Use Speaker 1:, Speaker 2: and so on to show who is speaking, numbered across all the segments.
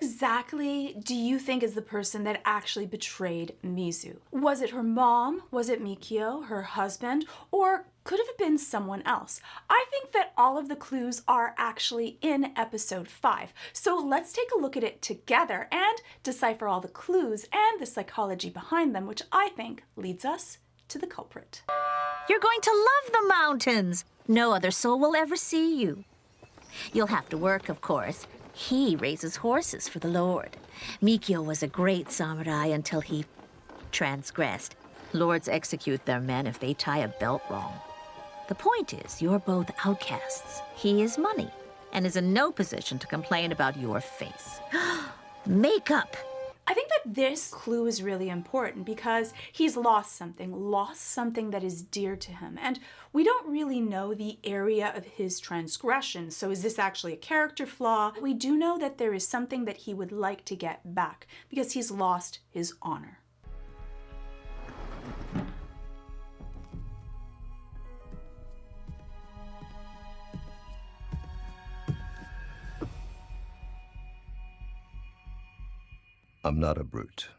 Speaker 1: exactly do you think is the person that actually betrayed Mizu? Was it her mom? Was it Mikio, her husband? Or could have been someone else? I think that all of the clues are actually in episode 5. So let's take a look at it together and decipher all the clues and the psychology behind them, which I think leads us to the culprit.
Speaker 2: You're going to love the mountains. No other soul will ever see you. You'll have to work, of course. He raises horses for the Lord. Mikio was a great samurai until he transgressed. Lords execute their men if they tie a belt wrong. The point is, you're both outcasts. He is money and is in no position to complain about your face. Make up.
Speaker 1: I think that this clue is really important because he's lost something that is dear to him. And we don't really know the area of his transgression. So is this actually a character flaw? We do know that there is something that he would like to get back because he's lost his honor.
Speaker 3: I'm not a brute.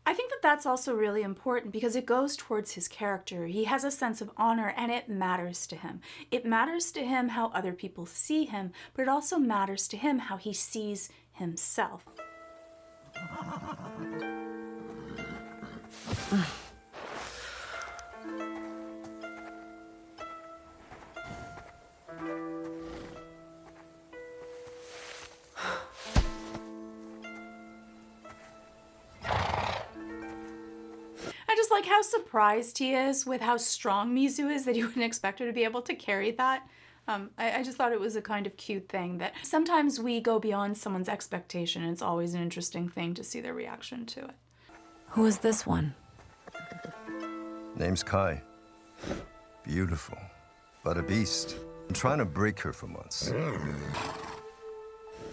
Speaker 1: I think that that's also really important because it goes towards his character. He has a sense of honor and it matters to him. It matters to him how other people see him, but it also matters to him how he sees himself. Like how surprised he is with how strong Mizu is that you wouldn't expect her to be able to carry that. I just thought it was a kind of cute thing that sometimes we go beyond someone's expectation and it's always an interesting thing to see their reaction to it.
Speaker 4: Who is this one?
Speaker 3: Name's Kai. Beautiful, but a beast. I'm trying to break her for months.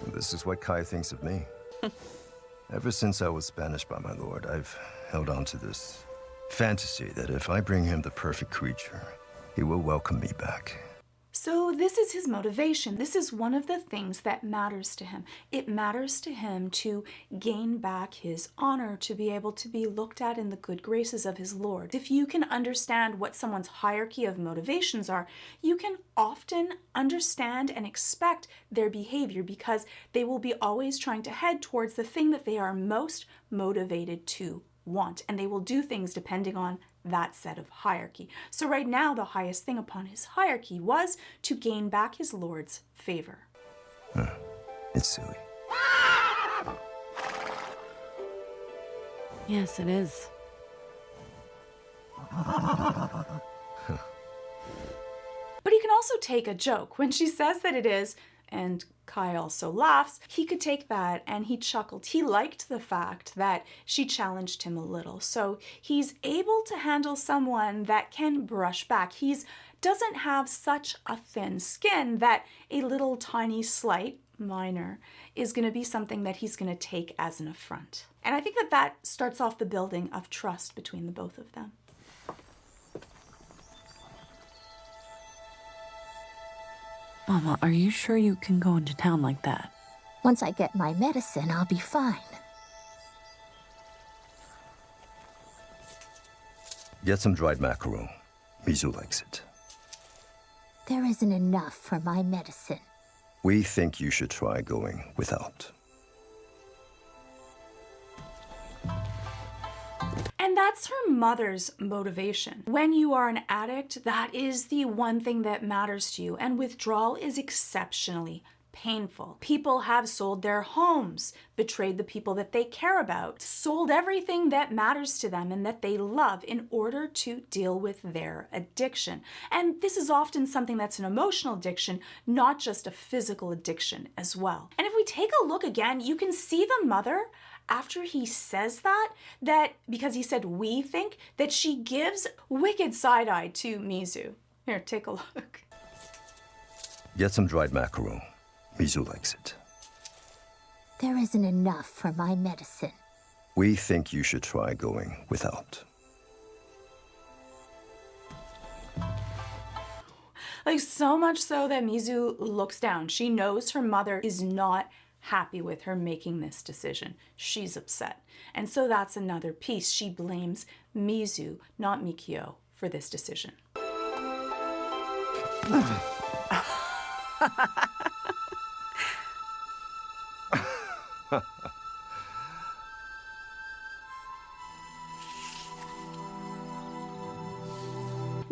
Speaker 3: This is what Kai thinks of me. Ever since I was banished by my lord, I've held on to this fantasy that if I bring him the perfect creature, he will welcome me back.
Speaker 1: So this is his motivation. This is one of the things that matters to him. It matters to him to gain back his honor, to be able to be looked at in the good graces of his lord. If you can understand what someone's hierarchy of motivations are, you can often understand and expect their behavior because they will be always trying to head towards the thing that they are most motivated to want, and they will do things depending on that set of hierarchy. So right now, the highest thing upon his hierarchy was to gain back his lord's favor.
Speaker 3: It's silly.
Speaker 4: Yes, it is.
Speaker 1: But he can also take a joke. When she says that it is, and Kai also laughs, he could take that and he chuckled. He liked the fact that she challenged him a little. So he's able to handle someone that can brush back. He doesn't have such a thin skin that a little tiny slight, minor, is going to be something that he's going to take as an affront. And I think that that starts off the building of trust between the both of them.
Speaker 4: Mama, are you sure you can go into town like that?
Speaker 2: Once I get my medicine, I'll be fine.
Speaker 3: Get some dried mackerel. Mizu likes it.
Speaker 2: There isn't enough for my medicine.
Speaker 3: We think you should try going without.
Speaker 1: And that's her mother's motivation. When you are an addict, that is the one thing that matters to you, and withdrawal is exceptionally painful. People have sold their homes, betrayed the people that they care about, sold everything that matters to them and that they love in order to deal with their addiction. And this is often something that's an emotional addiction, not just a physical addiction as well. And if we take a look again, you can see the mother after he says that because he said we think, that she gives wicked side-eye to Mizu. Here, take a look.
Speaker 3: Get some dried mackerel. Mizu likes it.
Speaker 2: There isn't enough for my medicine.
Speaker 3: We think you should try going without.
Speaker 1: Like, so much so that Mizu looks down. She knows her mother is not happy with her making this decision. She's upset. And so that's another piece. She blames Mizu, not Mikio, for this decision.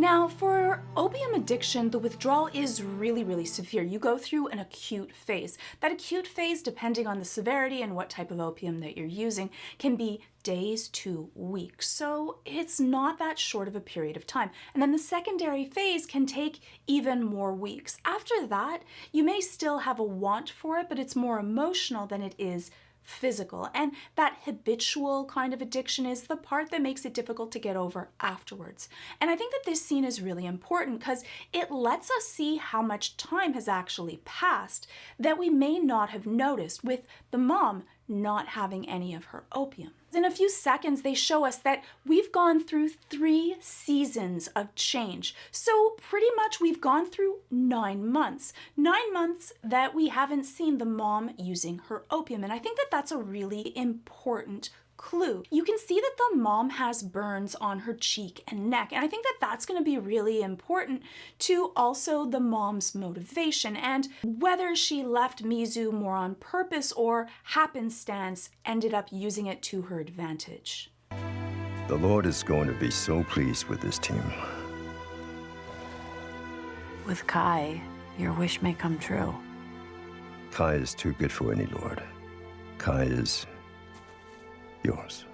Speaker 1: Now, for opium addiction, the withdrawal is really, really severe. You go through an acute phase. That acute phase, depending on the severity and what type of opium that you're using, can be days to weeks. So it's not that short of a period of time. And then the secondary phase can take even more weeks. After that, you may still have a want for it, but it's more emotional than it is physical. And that habitual kind of addiction is the part that makes it difficult to get over afterwards. And I think that this scene is really important because it lets us see how much time has actually passed that we may not have noticed, with the mom not having any of her opium. In a few seconds, they show us that we've gone through 3 seasons of change. So pretty much we've gone through 9 months. 9 months that we haven't seen the mom using her opium. And I think that that's a really important clue. You can see that the mom has burns on her cheek and neck, and I think that that's going to be really important to also the mom's motivation and whether she left Mizu more on purpose or happenstance ended up using it to her advantage.
Speaker 3: The Lord is going to be so pleased with this team.
Speaker 4: With Kai, your wish may come true.
Speaker 3: Kai is too good for any lord. Kai is yours.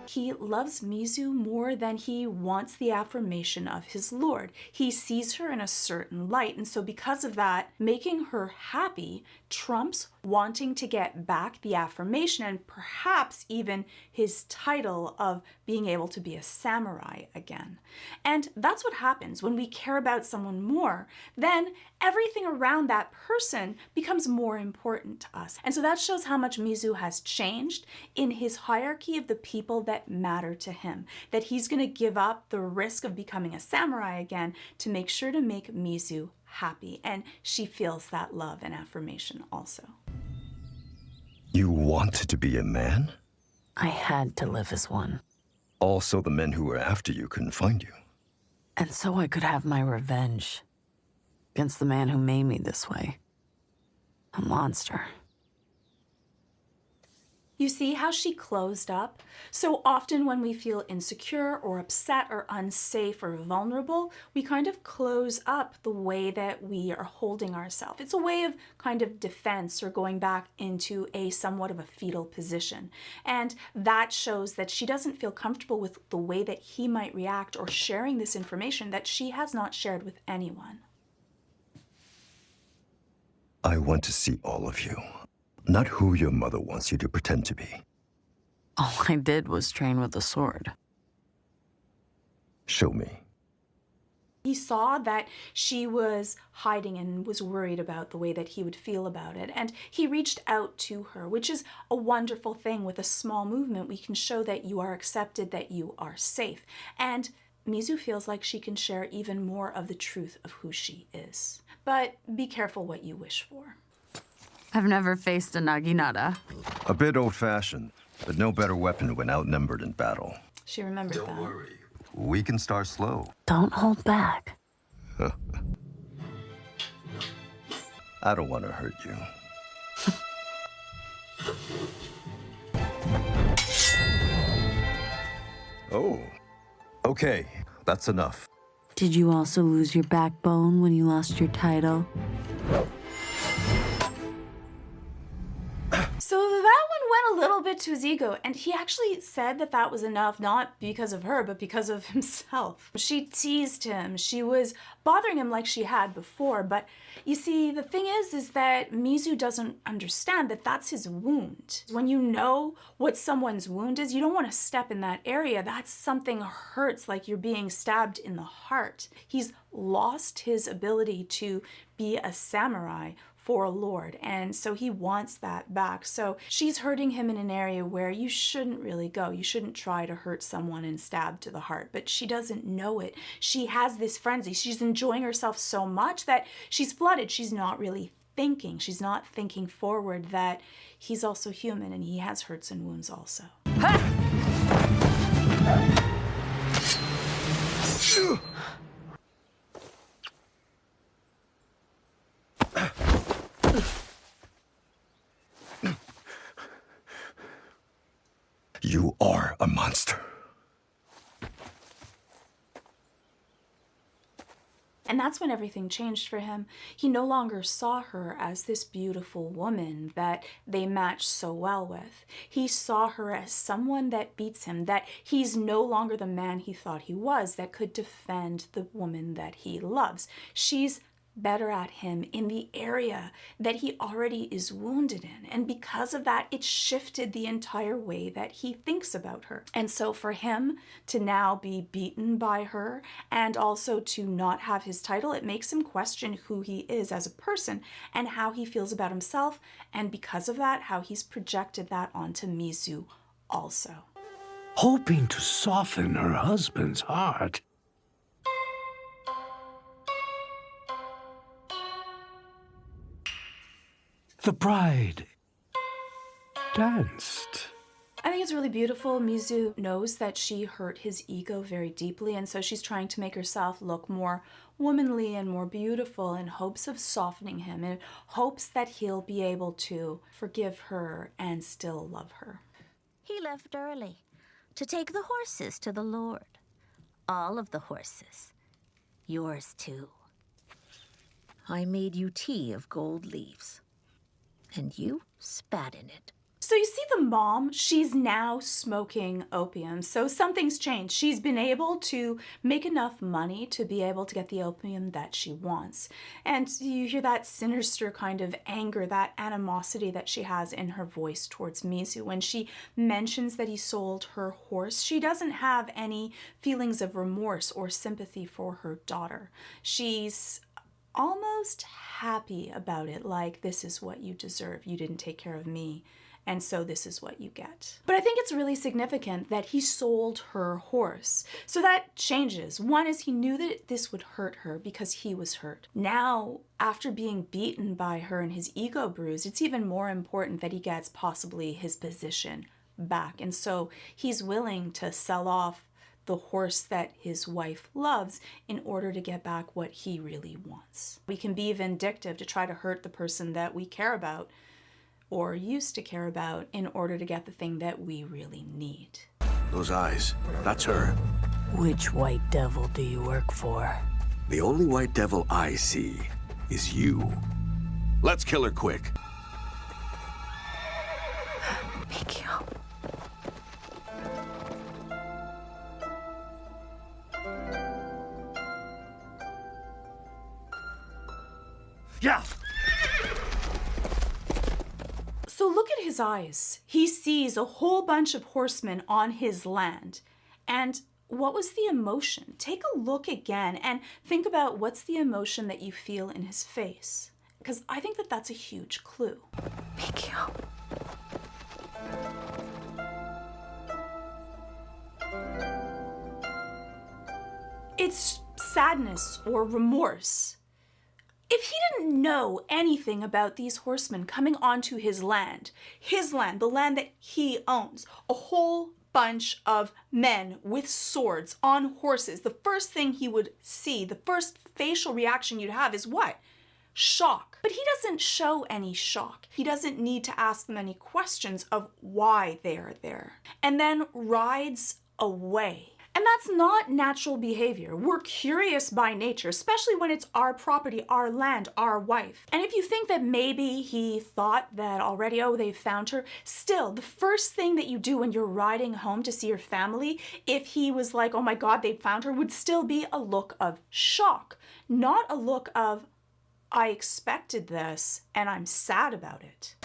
Speaker 1: He loves Mizu more than he wants the affirmation of his lord. He sees her in a certain light, and so because of that, making her happy trumps wanting to get back the affirmation and perhaps even his title of being able to be a samurai again. And that's what happens when we care about someone more, then everything around that person becomes more important to us. And so that shows how much Mizu has changed in his hierarchy of the people that matter to him, that he's going to give up the risk of becoming a samurai again to make sure to make Mizu happy. And she feels that love and affirmation also.
Speaker 3: You wanted to be a man?
Speaker 4: I had to live as one.
Speaker 3: Also, the men who were after you couldn't find you.
Speaker 4: And so I could have my revenge against the man who made me this way. A monster.
Speaker 1: You see how she closed up? So often when we feel insecure or upset or unsafe or vulnerable, we kind of close up the way that we are holding ourselves. It's a way of kind of defense or going back into a somewhat of a fetal position. And that shows that she doesn't feel comfortable with the way that he might react or sharing this information that she has not shared with anyone.
Speaker 3: I want to see all of you. Not who your mother wants you to pretend to be.
Speaker 4: All I did was train with a sword.
Speaker 3: Show me.
Speaker 1: He saw that she was hiding and was worried about the way that he would feel about it. And he reached out to her, which is a wonderful thing. With a small movement, we can show that you are accepted, that you are safe. And Mizu feels like she can share even more of the truth of who she is. But be careful what you wish for.
Speaker 4: I've never faced a Naginata.
Speaker 3: A bit old-fashioned, but no better weapon when outnumbered in battle.
Speaker 1: She remembered that.
Speaker 3: Don't worry. We can start slow.
Speaker 4: Don't hold back.
Speaker 3: I don't want to hurt you. Oh. Okay, that's enough.
Speaker 4: Did you also lose your backbone when you lost your title?
Speaker 1: So that one went a little bit to his ego, and he actually said that that was enough, not because of her, but because of himself. She teased him. She was bothering him like she had before, but you see, the thing is that Mizu doesn't understand that that's his wound. When you know what someone's wound is, you don't want to step in that area. That's something hurts, like you're being stabbed in the heart. He's lost his ability to be a samurai for a lord, and so he wants that back. So she's hurting him in an area where you shouldn't really go. You shouldn't try to hurt someone and stab to the heart, but she doesn't know it. She has this frenzy. She's enjoying herself so much that she's flooded. She's not really thinking. She's not thinking forward that he's also human and he has hurts and wounds also.
Speaker 3: You are a monster.
Speaker 1: And that's when everything changed for him. He no longer saw her as this beautiful woman that they matched so well with. He saw her as someone that beats him, that he's no longer the man he thought he was, that could defend the woman that he loves. She's better at him in the area that he already is wounded in. And because of that, it shifted the entire way that he thinks about her. And so for him to now be beaten by her and also to not have his title, it makes him question who he is as a person and how he feels about himself. And because of that, how he's projected that onto Mizu also.
Speaker 5: Hoping to soften her husband's heart. The bride danced.
Speaker 1: I think it's really beautiful. Mizu knows that she hurt his ego very deeply, and so she's trying to make herself look more womanly and more beautiful in hopes of softening him, in hopes that he'll be able to forgive her and still love her.
Speaker 2: He left early to take the horses to the Lord. All of the horses. Yours too. I made you tea of gold leaves. And you spat in it.
Speaker 1: So you see the mom, she's now smoking opium. So something's changed. She's been able to make enough money to be able to get the opium that she wants. And you hear that sinister kind of anger, that animosity that she has in her voice towards Mizu. When she mentions that he sold her horse, she doesn't have any feelings of remorse or sympathy for her daughter. She's almost happy about it, like, this is what you deserve. You didn't take care of me, and so this is what you get. But I think it's really significant that he sold her horse. So that changes. One is he knew that this would hurt her because he was hurt. Now, after being beaten by her and his ego bruised, it's even more important that he gets possibly his position back. And so he's willing to sell off the horse that his wife loves in order to get back what he really wants. We can be vindictive to try to hurt the person that we care about or used to care about in order to get the thing that we really need.
Speaker 5: Those eyes, that's her.
Speaker 4: Which white devil do you work for?
Speaker 5: The only white devil I see is you. Let's kill her quick.
Speaker 4: Mikio.
Speaker 5: Yeah!
Speaker 1: So look at his eyes. He sees a whole bunch of horsemen on his land. And what was the emotion? Take a look again and think about what's the emotion that you feel in his face. Because I think that that's a huge clue.
Speaker 4: Mikio.
Speaker 1: It's sadness or remorse. If he didn't know anything about these horsemen coming onto his land, the land that he owns, a whole bunch of men with swords on horses, the first thing he would see, the first facial reaction you'd have is what? Shock. But he doesn't show any shock. He doesn't need to ask them any questions of why they're there. And then rides away. And that's not natural behavior. We're curious by nature, especially when it's our property, our land, our wife. And if you think that maybe he thought that already, oh, they found her, still, the first thing that you do when you're riding home to see your family, if he was like, oh my God, they found her, would still be a look of shock, not a look of, I expected this and I'm sad about it.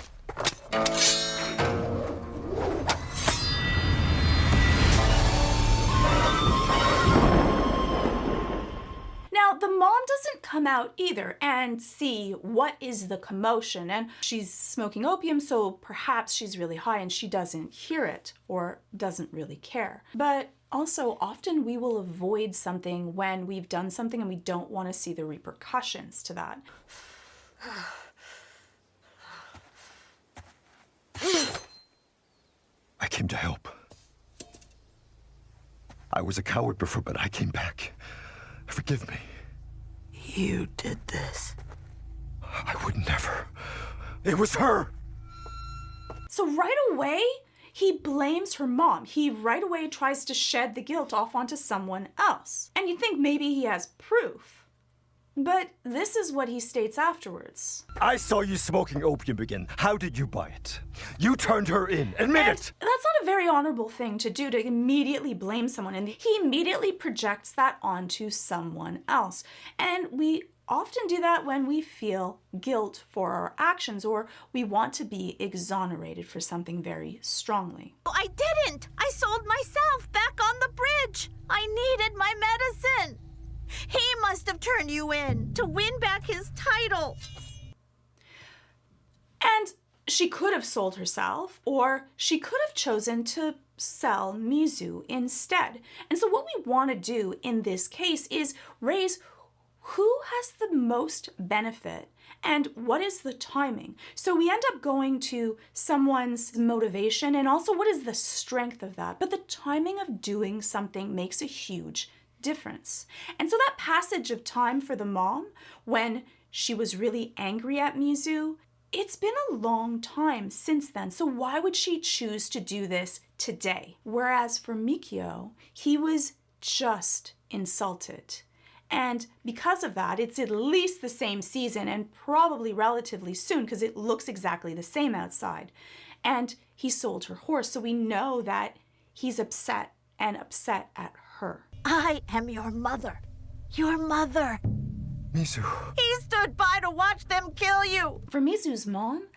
Speaker 1: Now, the mom doesn't come out either and see what is the commotion. And she's smoking opium, so perhaps she's really high and she doesn't hear it or doesn't really care. But also, often we will avoid something when we've done something and we don't want to see the repercussions to that.
Speaker 3: I came to help. I was a coward before, but I came back. Forgive me.
Speaker 4: You did this.
Speaker 3: I would never. It was her!
Speaker 1: So right away, he blames her mom. He right away tries to shed the guilt off onto someone else. And you'd think maybe he has proof. But this is what he states afterwards.
Speaker 3: I saw you smoking opium again. How did you buy it? You turned her in. Admit it!
Speaker 1: That's not a very honorable thing to do, to immediately blame someone. And he immediately projects that onto someone else. And we often do that when we feel guilt for our actions or we want to be exonerated for something very strongly.
Speaker 2: I didn't! I sold myself back on the bridge! I needed my medicine! He must have turned you in to win back his title.
Speaker 1: And she could have sold herself, or she could have chosen to sell Mizu instead. And so what we want to do in this case is raise who has the most benefit and what is the timing. So we end up going to someone's motivation and also what is the strength of that. But the timing of doing something makes a huge difference. And so that passage of time for the mom, when she was really angry at Mizu, it's been a long time since then. So why would she choose to do this today? Whereas for Mikio, he was just insulted. And because of that, it's at least the same season and probably relatively soon because it looks exactly the same outside. And he sold her horse, so we know that he's upset and upset at her.
Speaker 2: I am your mother. Your mother.
Speaker 3: Mizu.
Speaker 2: He stood by to watch them kill you.
Speaker 1: For Mizu's mom,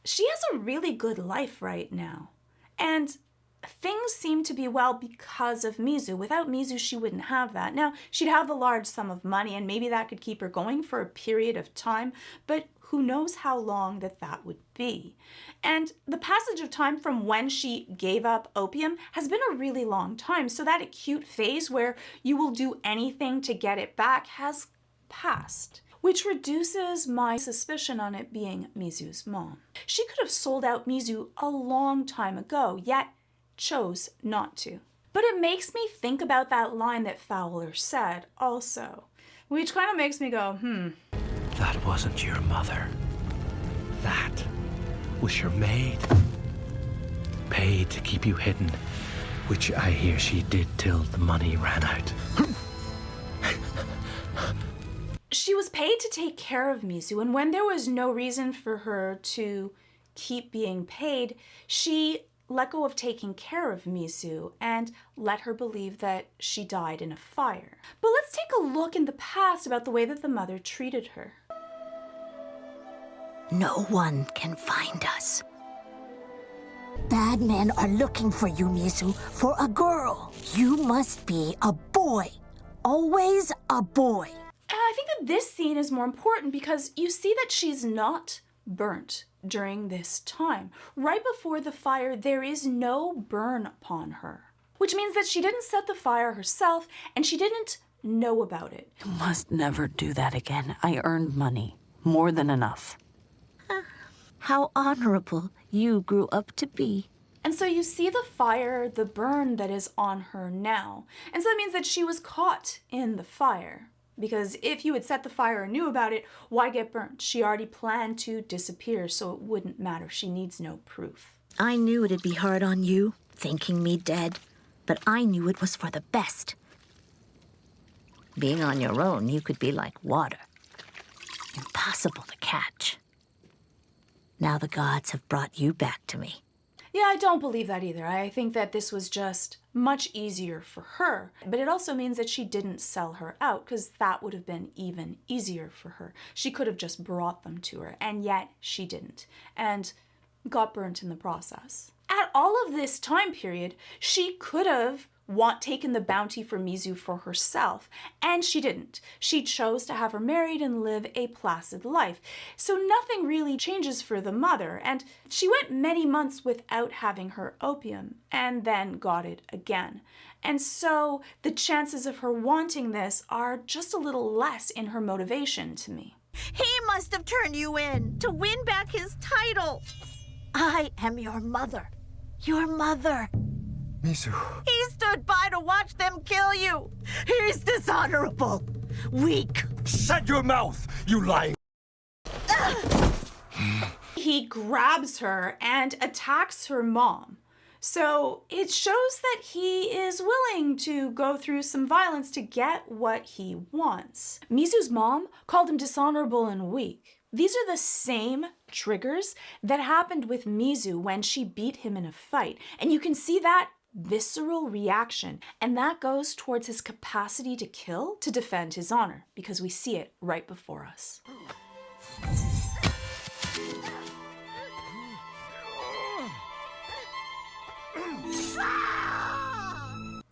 Speaker 1: she has a really good life right now. And things seem to be well because of Mizu. Without Mizu, she wouldn't have that. Now, she'd have the large sum of money, and maybe that could keep her going for a period of time, but who knows how long that would be. And the passage of time from when she gave up opium has been a really long time, so that acute phase where you will do anything to get it back has passed, which reduces my suspicion on it being Mizu's mom. She could have sold out Mizu a long time ago, yet chose not to. But it makes me think about that line that Fowler said also, which kind of makes me go,
Speaker 6: That wasn't your mother. That was your maid. Paid to keep you hidden, which I hear she did till the money ran out.
Speaker 1: She was paid to take care of Mizu, and when there was no reason for her to keep being paid, she let go of taking care of Mizu and let her believe that she died in a fire. But let's take a look in the past about the way that the mother treated her.
Speaker 2: No one can find us. Bad men are looking for you, Mizu, for a girl. You must be a boy. Always a boy.
Speaker 1: And I think that this scene is more important because you see that she's not burnt during this time. Right before the fire, there is no burn upon her, which means that she didn't set the fire herself and she didn't know about it.
Speaker 4: You must never do that again. I earned money. More than enough.
Speaker 2: How honorable you grew up to be.
Speaker 1: And so you see the fire, the burn that is on her now. And so that means that she was caught in the fire. Because if you had set the fire and knew about it, why get burnt? She already planned to disappear, so it wouldn't matter. She needs no proof.
Speaker 2: I knew it'd be hard on you, thinking me dead, but I knew it was for the best. Being on your own, you could be like water. Impossible to catch. Now the gods have brought you back to me.
Speaker 1: Yeah, I don't believe that either. I think that this was just much easier for her. But it also means that she didn't sell her out, because that would have been even easier for her. She could have just brought them to her, and yet she didn't, and got burnt in the process. At all of this time period, she could have taken the bounty for Mizu for herself, and she didn't. She chose to have her married and live a placid life. So nothing really changes for the mother, and she went many months without having her opium, and then got it again. And so the chances of her wanting this are just a little less in her motivation to me.
Speaker 2: He must have turned you in to win back his title. I am your mother. Your mother.
Speaker 3: Mizu.
Speaker 2: He stood by to watch them kill you. He's dishonorable. Weak.
Speaker 5: Shut your mouth, you lying.
Speaker 1: He grabs her and attacks her mom. So it shows that he is willing to go through some violence to get what he wants. Mizu's mom called him dishonorable and weak. These are the same triggers that happened with Mizu when she beat him in a fight. And you can see that visceral reaction. And that goes towards his capacity to kill to defend his honor, because we see it right before us.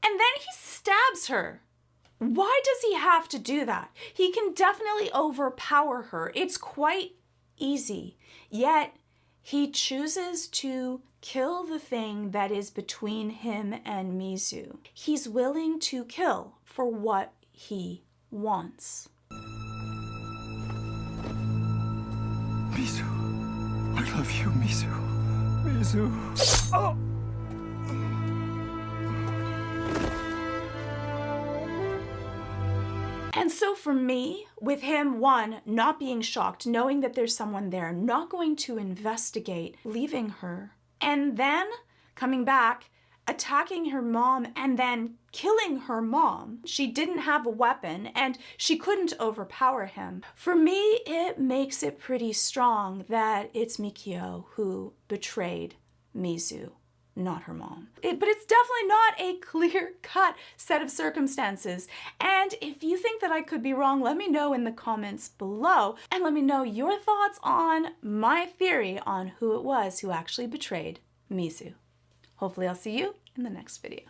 Speaker 1: And then he stabs her. Why does he have to do that? He can definitely overpower her. It's quite easy. Yet he chooses to kill the thing that is between him and Mizu. He's willing to kill for what he wants.
Speaker 3: Mizu. I love you, Mizu. Mizu. Oh!
Speaker 1: And so for me, with him, one, not being shocked, knowing that there's someone there, not going to investigate, leaving her, and then coming back, attacking her mom, and then killing her mom. She didn't have a weapon, and she couldn't overpower him. For me, it makes it pretty strong that it's Mikio who betrayed Mizu, not her mom. But it's definitely not a clear-cut set of circumstances. And if you think that I could be wrong, let me know in the comments below, and let me know your thoughts on my theory on who it was who actually betrayed Mizu. Hopefully I'll see you in the next video.